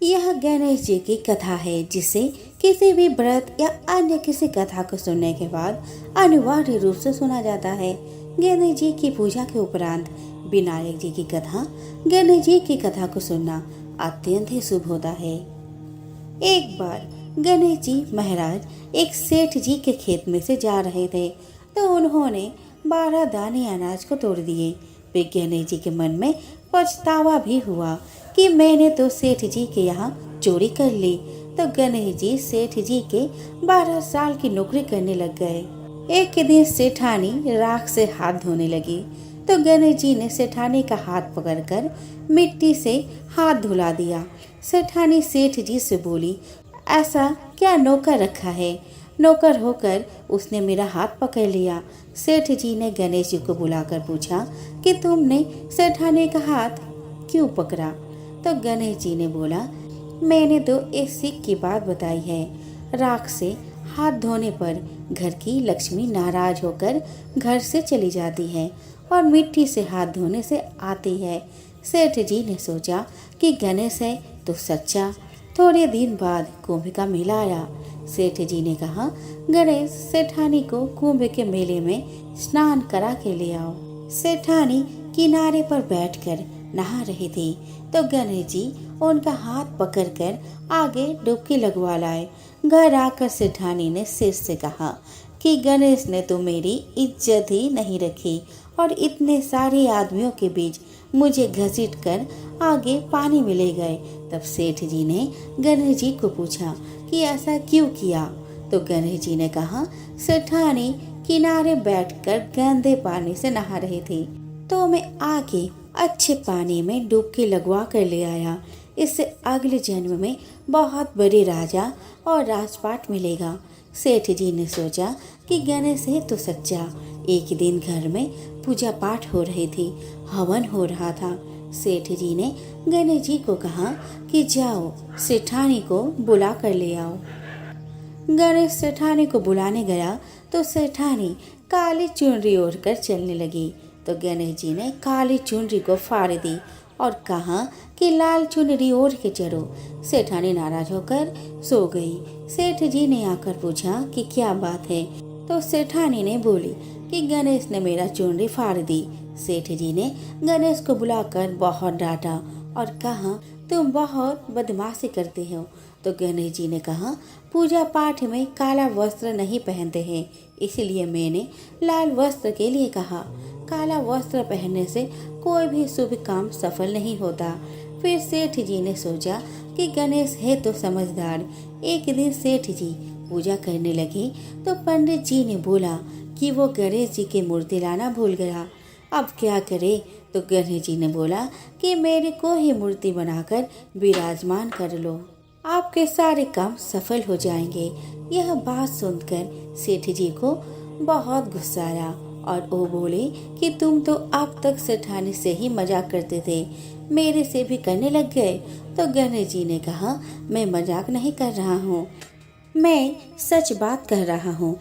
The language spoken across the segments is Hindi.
यह गणेश जी की कथा है जिसे किसी भी व्रत या अन्य किसी कथा को सुनने के बाद अनिवार्य रूप से सुना जाता है। गणेश जी की पूजा के उपरांत विनायक जी की कथा, गणेश जी की कथा को सुनना अत्यंत ही शुभ होता है। एक बार गणेश जी महाराज एक सेठ जी के खेत में से जा रहे थे तो उन्होंने 12 दाने अनाज को तोड़ दिए। फिर गणेश जी के मन में पछतावा भी हुआ कि मैंने तो सेठ जी के यहाँ चोरी कर ली। तो गणेश जी सेठ जी के 12 साल की नौकरी करने लग गए। एक दिन सेठानी राख से हाथ धोने लगी तो गणेश जी ने सेठानी का हाथ पकड़कर मिट्टी से हाथ धुला दिया। सेठानी सेठ जी से बोली, ऐसा क्या नौकर रखा है? नौकर होकर उसने मेरा हाथ पकड़ लिया। सेठ जी ने गणेश जी को बुलाकर पूछा कि तुमने सेठानी का हाथ क्यों पकड़ा? तो गणेश जी ने बोला, मैंने तो एक सीख की बात बताई है। राख से हाथ धोने पर घर की लक्ष्मी नाराज होकर घर से चली जाती है और मिट्टी से हाथ धोने से आती है। सेठ जी ने सोचा कि गणेश है तो सच्चा। थोड़े दिन बाद कुंभ का मेला आया। सेठ जी ने कहा, गणेश सेठानी को कुंभ के मेले में स्नान करा के ले आओ। सेठानी किनारे पर बैठकर नहा रही थी तो गणेश जी उनका हाथ पकड़कर आगे डुबकी लगवा लाए। घर आकर सेठानी ने सेठ से कहा कि गणेश ने तो मेरी इज्जत ही नहीं रखी और इतने सारे आदमियों के बीच मुझे घसीट कर आगे पानी में ले गए। तब सेठ जी ने गणेश जी को पूछा कि ऐसा क्यों किया? तो गणेश जी ने कहा, सेठानी किनारे बैठकर गंदे पानी से नहा रही थी तो मैं आके अच्छे पानी में डुबकी लगवा कर ले आया। इससे अगले जन्म में बहुत बड़े राजा और राजपाट मिलेगा। सेठ जी ने सोचा कि गणेश है तो सच्चा। एक दिन घर में पूजा पाठ हो रही थी, हवन हो रहा था। सेठ जी ने गणेश जी को कहा कि जाओ सेठानी को बुला कर ले आओ। गणेश सेठानी को बुलाने गया तो सेठानी काली चुनरी ओढ़कर चलने लगी। तो गणेश जी ने काली चुनरी को फाड़ दी और कहा कि लाल चुनरी ओढ़ के चढ़ो। सेठानी नाराज होकर सो गई। सेठ जी ने आकर पूछा कि क्या बात है? तो सेठानी ने बोली कि गणेश ने मेरा चुनरी फाड़ दी। सेठ जी ने गणेश को बुलाकर बहुत डांटा और कहा, तुम बहुत बदमाशी करते हो। तो गणेश जी ने कहा, पूजा पाठ में काला वस्त्र नहीं पहनते हैं, इसलिए मैंने लाल वस्त्र के लिए कहा। काला वस्त्र पहनने से कोई भी शुभ काम सफल नहीं होता। फिर सेठ जी ने सोचा कि गणेश है तो समझदार। एक दिन सेठ जी पूजा करने लगे तो पंडित जी ने बोला कि वो गणेश जी की मूर्ति लाना भूल गया। अब क्या करे? तो गणेश जी ने बोला कि मेरे को ही मूर्ति बनाकर विराजमान कर लो, आपके सारे काम सफल हो जाएंगे। यह बात सुनकर सेठ जी को बहुत गुस्सा आया और वो बोले कि तुम तो अब तक सेठानी से ही मजाक करते थे, मेरे से भी करने लग गए। तो गणेश जी ने कहा, मैं मजाक नहीं कर रहा हूँ, मैं सच बात कह रहा हूँ।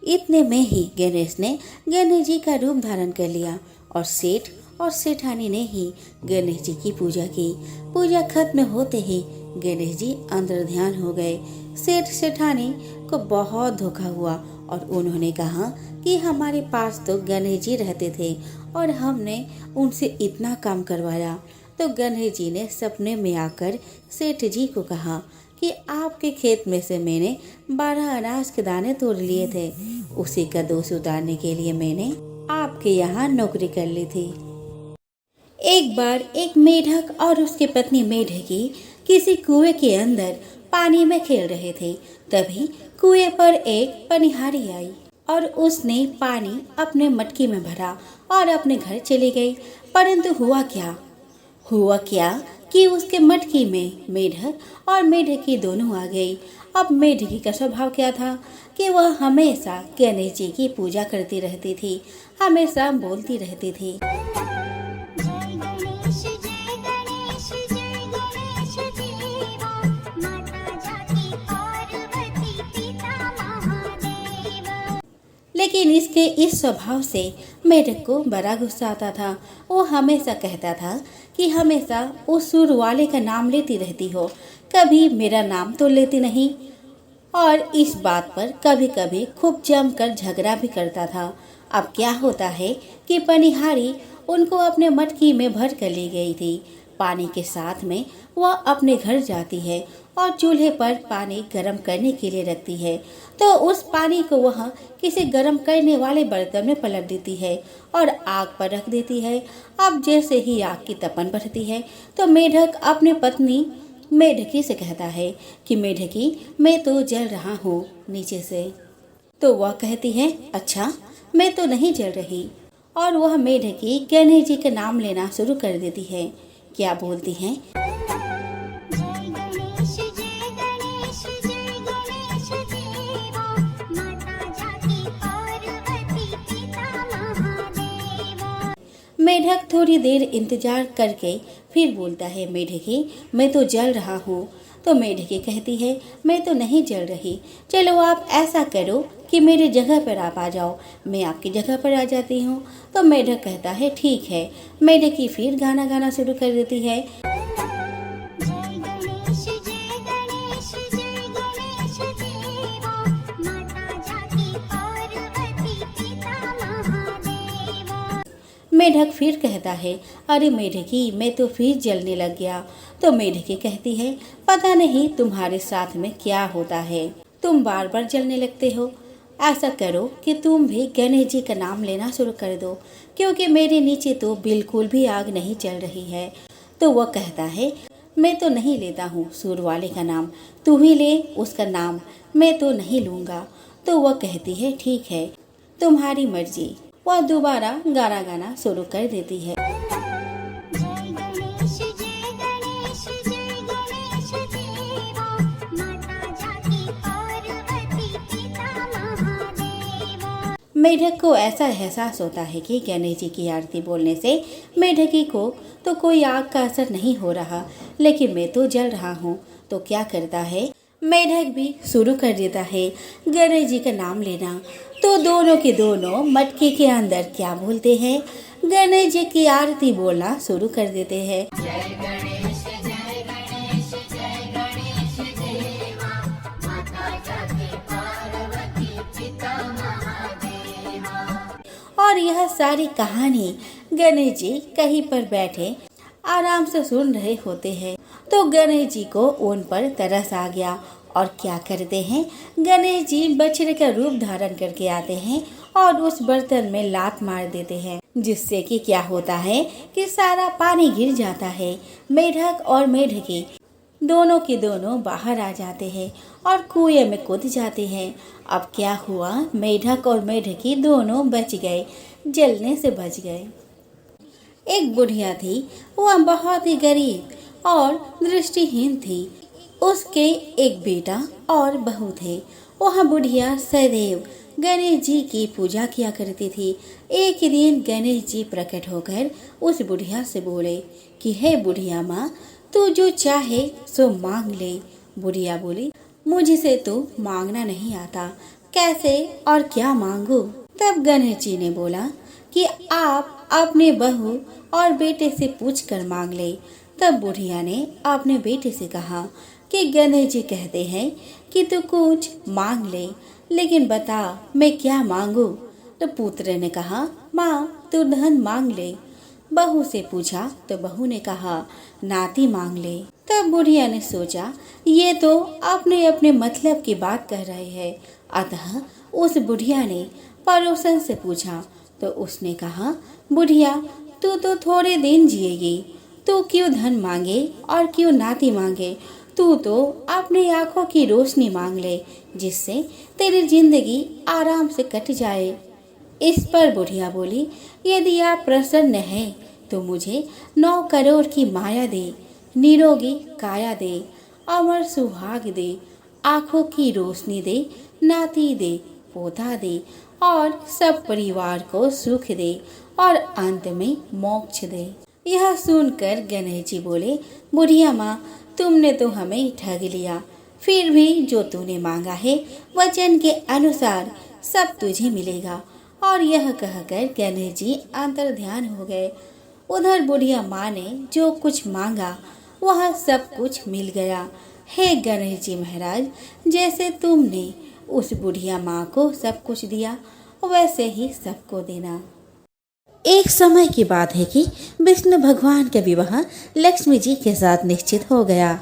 इतने में ही गणेश ने गणेश जी का रूप धारण कर लिया और सेठ और सेठानी ने ही गणेश जी की पूजा की। पूजा खत्म होते ही गणेश जी अंदर ध्यान हो गए। सेठ सेठानी को बहुत धोखा हुआ और उन्होंने कहा कि हमारे पास तो गणेश जी रहते थे और हमने उनसे इतना काम करवाया। तो गणेश जी ने सपने में आकर सेठ जी को कहा कि आपके खेत में से मैंने 12 अनाज के दाने तोड़ लिए थे, उसी का दोष उतारने के लिए मैंने आपके यहाँ नौकरी कर ली थी। एक बार एक मेढक और उसकी पत्नी मेढकी किसी कुएं के अंदर पानी में खेल रहे थे। तभी कुएं पर एक पनिहारी आई और उसने पानी अपने मटकी में भरा और अपने घर चली गई। परंतु हुआ क्या कि उसके मटकी में मेढक और मेढकी दोनों आ गई। अब मेढकी का स्वभाव क्या था कि वह हमेशा गणेश जी की पूजा करती रहती थी, हमेशा बोलती रहती थी, लेकिन इसके इस स्वभाव से मेढक को बड़ा गुस्सा आता था। वो हमेशा कहता था कि हमेशा उस सूर वाले का नाम लेती रहती हो, कभी मेरा नाम तो लेती नहीं। और इस बात पर कभी कभी खूब जमकर झगड़ा भी करता था। अब क्या होता है कि पनिहारी उनको अपने मटकी में भर कर ले गई थी। पानी के साथ में वह अपने घर जाती है और चूल्हे पर पानी गर्म करने के लिए रखती है। तो उस पानी को वह किसी गर्म करने वाले बर्तन में पलट देती है और आग पर रख देती है। अब जैसे ही आग की तपन बढ़ती है तो मेढक अपनी पत्नी मेढकी से कहता है कि मेढकी, मैं तो जल रहा हूँ नीचे से। तो वह कहती है, अच्छा, मैं तो नहीं जल रही। और वह मेढकी गणेश जी का नाम लेना शुरू कर देती है। क्या बोलती है? जय गणेश जय गणेश जय गणेश देवा, माता जाकी पार्वती पिता महादेवा। मेढक थोड़ी देर इंतजार करके फिर बोलता है, मेढकी, मैं तो जल रहा हूँ। तो मेढकी कहती है, मैं तो नहीं जल रही। चलो आप ऐसा करो कि मेरी जगह पर आप आ जाओ, मैं आपकी जगह पर आ जाती हूँ। तो मेढक कहता है, ठीक है। मेढकी फिर गाना गाना शुरू कर देती है। जय गणेश जय गणेश जय गणेश देवा, माता जाकी पार्वती पिता महादेवा। मेढक फिर कहता है, अरे मेढकी, मैं तो फिर जलने लग गया। तो मेढकी कहती है, पता नहीं तुम्हारे साथ में क्या होता है, तुम बार बार जलने लगते हो। ऐसा करो कि तुम भी गणेश जी का नाम लेना शुरू कर दो, क्योंकि मेरे नीचे तो बिल्कुल भी आग नहीं चल रही है। तो वह कहता है, मैं तो नहीं लेता हूँ सूर वाले का नाम, तू ही ले उसका नाम, मैं तो नहीं लूँगा। तो वह कहती है, ठीक है, तुम्हारी मर्जी। वह दोबारा गाना गाना शुरू कर देती है। जय गणेश जय गणेश जय गणेश देवा, माता जाकी पार्वती पिता महादेवा। मेढक को ऐसा एहसास होता है कि गणेश जी की आरती बोलने से मेढकी को तो कोई आग का असर नहीं हो रहा, लेकिन मैं तो जल रहा हूँ। तो क्या करता है, मेढक भी शुरू कर देता है गणेश जी का नाम लेना। तो दोनों के दोनों मटके के अंदर क्या बोलते हैं, गणेश जी की आरती बोलना शुरू कर देते हैं। और यह सारी कहानी गणेश जी कहीं पर बैठे आराम से सुन रहे होते हैं। तो गणेश जी को उन पर तरस आ गया और क्या करते हैं, गणेश जी बछड़े का रूप धारण करके आते हैं और उस बर्तन में लात मार देते हैं, जिससे कि क्या होता है कि सारा पानी गिर जाता है। मेढक और मेढकी दोनों के दोनों बाहर आ जाते हैं और कुएं में कूद जाते हैं। अब क्या हुआ, मेढक और मेढकी दोनों बच गए, जलने से बच गए। एक बुढ़िया थी, वह बहुत ही गरीब और दृष्टिहीन थी। उसके एक बेटा और बहू थे। वह बुढ़िया सदैव गणेश जी की पूजा किया करती थी। एक दिन गणेश जी प्रकट होकर उस बुढ़िया से बोले कि हे बुढ़िया माँ, तू जो चाहे सो मांग ले। बुढ़िया बोली, मुझसे तो मांगना नहीं आता, कैसे और क्या मांगू। तब गणेश जी ने बोला कि आप अपने बहू और बेटे से पूछ कर मांग ले। तब बुढ़िया ने अपने बेटे से कहा कि गणेश जी कहते हैं कि तू कुछ मांग ले, लेकिन बता मैं क्या मांगू। तो पुत्र ने कहा, माँ तू धन मांग ले। बहू से पूछा तो बहू ने कहा, नाती मांग ले। तब बुढ़िया ने सोचा ये तो अपने अपने मतलब की बात कह रहे हैं, अतः उस बुढ़िया ने पड़ोसन से पूछा तो उसने कहा, बुढ़िया तू तो थोड़े दिन जिएगी, तू क्यों धन मांगे और क्यों नाती मांगे, तू तो अपनी आंखों की रोशनी मांग ले, जिससे तेरी जिंदगी आराम से कट जाए। इस पर बुढ़िया बोली, यदि आप प्रसन्न हैं तो मुझे 9 करोड़ की माया दे, निरोगी काया दे, अमर सुहाग दे, आंखों की रोशनी दे, नाती दे, पोता दे और सब परिवार को सुख दे और अंत में मोक्ष दे। यह सुनकर गणेश जी बोले, बुढ़िया माँ तुमने तो हमें ठग लिया, फिर भी जो तूने मांगा है वचन के अनुसार सब तुझे मिलेगा। और यह कहकर गणेश जी अंतर ध्यान हो गए उधर बुढ़िया माँ ने जो कुछ मांगा वह सब कुछ मिल गया। हे गणेश जी महाराज, जैसे तुमने उस बुढ़िया माँ को सब कुछ दिया वैसे ही सबको देना। एक समय की बात है कि विष्णु भगवान का विवाह लक्ष्मी जी के साथ निश्चित हो गया।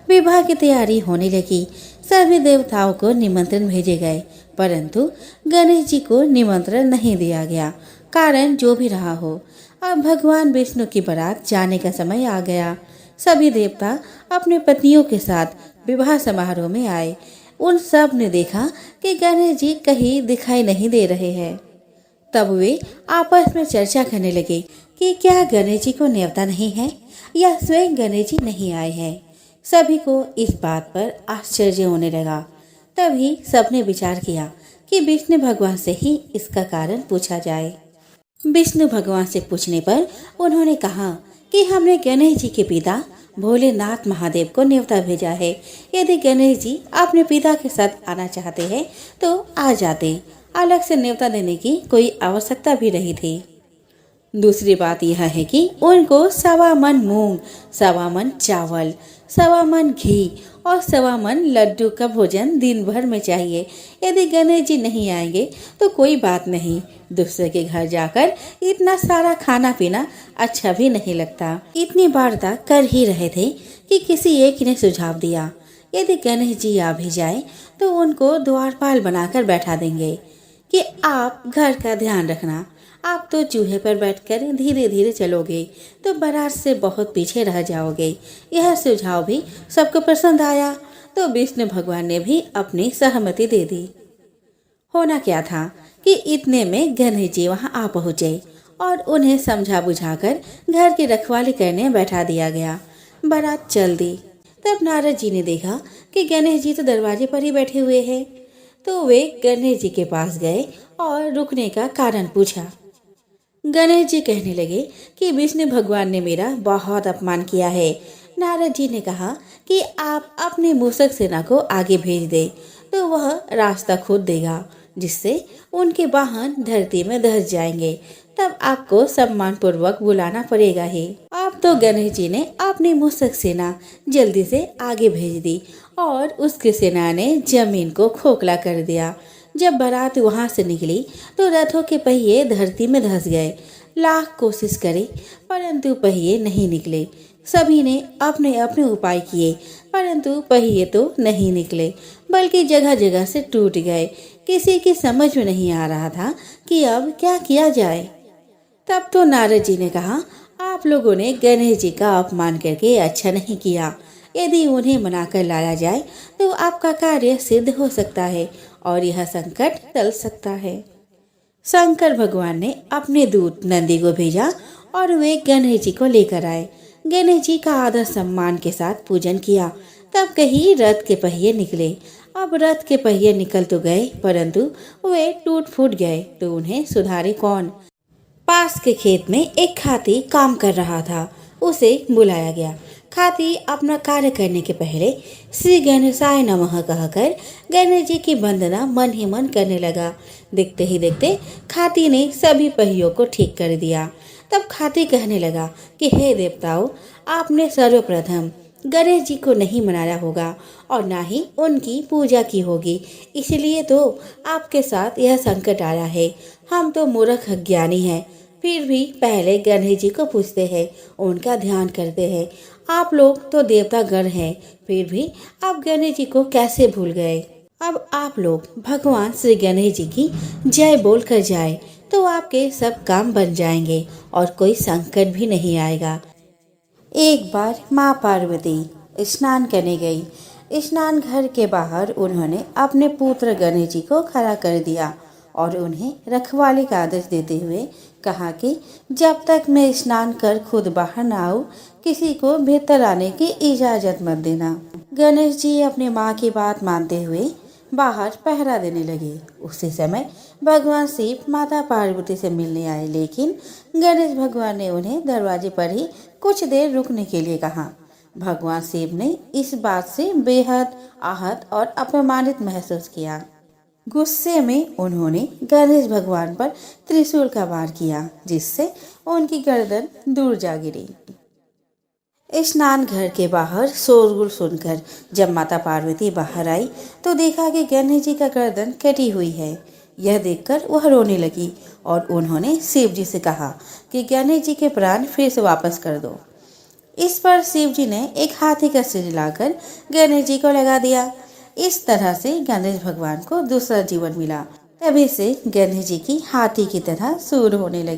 विवाह की तैयारी होने लगी। सभी देवताओं को निमंत्रण भेजे गए, परंतु गणेश जी को निमंत्रण नहीं दिया गया। कारण जो भी रहा हो, अब भगवान विष्णु की बारात जाने का समय आ गया। सभी देवता अपने पत्नियों के साथ विवाह समारोह में आए। उन सब ने देखा कि गणेश जी कहीं दिखाई नहीं दे रहे हैं। तब वे आपस में चर्चा करने लगे कि क्या गणेश जी को न्योता नहीं है या स्वयं गणेश जी नहीं आए हैं। सभी को इस बात पर आश्चर्य होने लगा। तभी सबने विचार किया कि विष्णु भगवान से ही इसका कारण पूछा जाए। विष्णु भगवान से पूछने पर उन्होंने कहा कि हमने गणेश जी के पिता भोलेनाथ महादेव को न्योता भेजा है। यदि गणेश जी अपने पिता के साथ आना चाहते हैं तो आ जाते, अलग से न्योता देने की कोई आवश्यकता भी नहीं थी। दूसरी बात यह है कि उनको 1.25 मन मूंग, 1.25 मन चावल, 1.25 मन घी और 1.25 मन लड्डू का भोजन दिन भर में चाहिए। यदि गणेश जी नहीं आएंगे तो कोई बात नहीं, दूसरे के घर जाकर इतना सारा खाना पीना अच्छा भी नहीं लगता। इतनी वार्ता कर ही रहे थे कि किसी एक ने सुझाव दिया, यदि गणेश जी आ भी जाए तो उनको द्वारपाल बनाकर बैठा देंगे कि आप घर का ध्यान रखना। आप तो चूहे पर बैठकर धीरे धीरे चलोगे तो बारात से बहुत पीछे रह जाओगे। यह सुझाव भी सबको पसंद आया तो विष्णु भगवान ने भी अपनी सहमति दे दी। होना क्या था कि इतने में गणेश जी वहां आ पहुंचे और उन्हें समझा बुझाकर घर की रखवाली करने बैठा दिया गया। बारात चल दी। तब नारद जी ने देखा कि गणेश जी तो दरवाजे पर ही बैठे हुए हैं, तो वे गणेश जी के पास गए और रुकने का कारण पूछा। गणेश जी कहने लगे कि विष्णु भगवान ने मेरा बहुत अपमान किया है। नारद जी ने कहा कि आप अपने मूषक सेना को आगे भेज दे तो वह रास्ता खोद देगा, जिससे उनके वाहन धरती में धंस जाएंगे। तब आपको सम्मान पूर्वक बुलाना पड़ेगा ही। अब तो गणेश जी ने अपनी मूषक सेना जल्दी से आगे भेज दी और उसकी सेना ने जमीन को खोखला कर दिया। जब बारात वहां से निकली तो रथों के पहिए धरती में धंस गए। लाख कोशिश करे परंतु पहिए नहीं निकले। सभी ने अपने अपने उपाय किए परंतु पहिए तो नहीं निकले, बल्कि जगह जगह से टूट गए। किसी की समझ में नहीं आ रहा था कि अब क्या किया जाए। तब तो नारद जी ने कहा, आप लोगों ने गणेश जी का अपमान करके अच्छा नहीं किया। यदि उन्हें मनाकर लाया जाए तो आपका कार्य सिद्ध हो सकता है और यह संकट टल सकता है। शंकर भगवान ने अपने दूत नंदी को भेजा और वे गणेश जी को लेकर आए। गणेश जी का आदर सम्मान के साथ पूजन किया। तब कहीं रथ के पहिए निकले। अब रथ के पहिए निकल तो गए परंतु वे टूट फूट गए तो उन्हें सुधारे कौन। पास के खेत में एक खाती काम कर रहा था। उसे बुलाया गया। खाती अपना कार्य करने के पहले श्री गणेशाय नमः कहकर गणेश जी की वंदना मन ही मन करने लगा। देखते ही देखते खाती ने सभी पहियों को ठीक कर दिया। तब खाती कहने लगा कि हे देवताओं, आपने सर्वप्रथम गणेश जी को नहीं मनाया होगा और ना ही उनकी पूजा की होगी, इसलिए तो आपके साथ यह संकट आया है। हम तो मूर्ख अज्ञानी हैं, फिर भी पहले गणेश जी को पूजते हैं, उनका ध्यान करते हैं। आप लोग तो देवता गण हैं, फिर भी आप गणेश जी को कैसे भूल गए। अब आप लोग भगवान श्री गणेश जी की जय बोल कर जाए तो आपके सब काम बन जाएंगे और कोई संकट भी नहीं आएगा। एक बार माँ पार्वती स्नान करने गई। स्नान घर के बाहर उन्होंने अपने पुत्र गणेश जी को खड़ा कर दिया और उन्हें रखवाली का आदेश देते हुए कहा कि जब तक मैं स्नान कर खुद बाहर न आऊं, किसी को भीतर आने की इजाजत मत देना। गणेश जी अपनी माँ की बात मानते हुए बाहर पहरा देने लगे। उसी समय भगवान शिव माता पार्वती से मिलने आए, लेकिन गणेश भगवान ने उन्हें दरवाजे पर ही कुछ देर रुकने के लिए कहा। भगवान शिव ने इस बात से बेहद आहत और अपमानित महसूस किया। गुस्से में उन्होंने गणेश भगवान पर त्रिशूल का वार किया, जिससे उनकी गर्दन दूर जा गिरी। स्नान घर के बाहर शोरगुल सुनकर जब माता पार्वती बाहर आई तो देखा कि गणेश जी का गर्दन कटी हुई है। यह देखकर वह रोने लगी और उन्होंने शिव जी से कहा कि गणेश जी के प्राण फिर से वापस कर दो। इस पर शिव जी ने एक हाथी का सिर लाकर गणेश जी को लगा दिया। इस तरह से गणेश भगवान को दूसरा जीवन मिला। तभी से गणेश जी की हाथी की तरह सूंड होने लगी।